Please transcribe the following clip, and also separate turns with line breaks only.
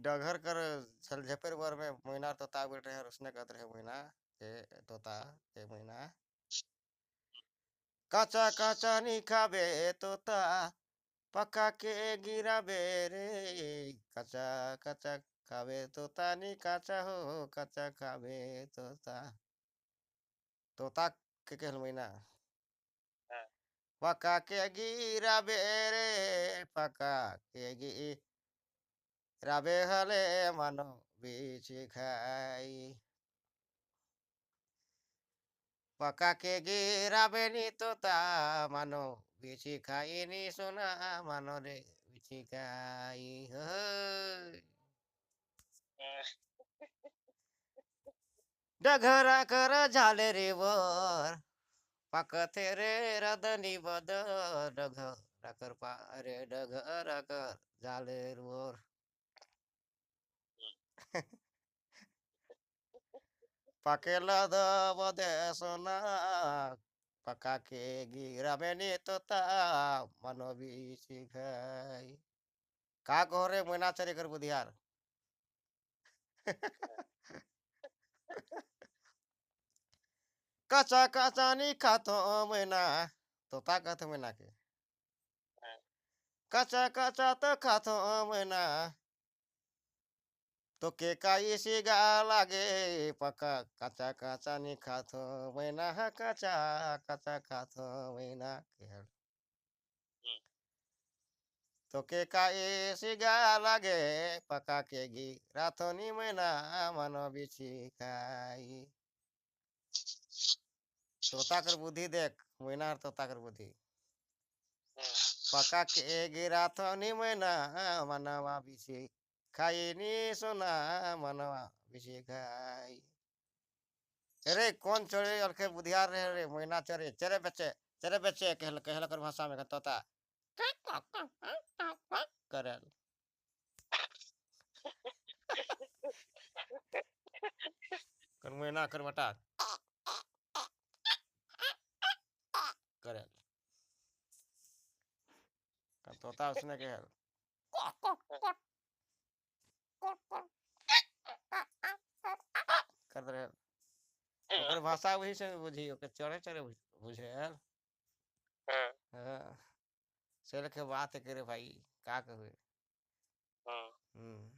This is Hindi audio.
डगर कर छल झपेर बर में मोइना तोता बैठ रहे उसने कहते रहे मोइना के तोता के मोइना काचा काचा नी खाबे तोता पका के गिराबे रे काचा काचा खाबे तोता नी काचा हो काचा खाबे तोता तोता के कहल मोइना
हाँ,
पका के गिराबे रे पका के गिराबे हले मानो बीच खाई पका के गिराबे नी तोता मानो बिची खाई नी सोना मानो रे बिची खाई डघरा कर झाले रे वर पाकथे रे रदनी बद डघरा कर पा रे डघरा कर झाले रे वर पाकेला द बदे सोना पका के गिराबे नी तोता मानो बिची खाई का कहो रे मैना चरे कर बुधियार कचा कचा नी खातो मैना तोता कहते मैना के
हाँ,
कचा कचा तो खातो मैना तो के काई सिगा लागे पका कचा कचा नी खातो मैना कचा कचा खातो मैना के
हम्म,
तो के काई सिगा लागे पका के गी रातो नी मैना मनो बिछी खाई तोता कर बुद्धि देख मैना और तोता कर बुद्धि
हम्म,
पका के गिरा तो नी मैना मनवा बिछी खाई नी सोना मनवा बिछी खाई अरे कौन चढ़े और के बुधियार रहे रे मैना चरे बच्चे कहल कहल कर भाषा में तोता करल कर मैना कर बटा करल कर तोता उसने कहल कर रहे ओकर भाषा वही से बुझी ओकर चढ़े चढ़े बुझे
हाँ,
हाँ चल के बात करे भाई का कहे
हाँ।
हम्म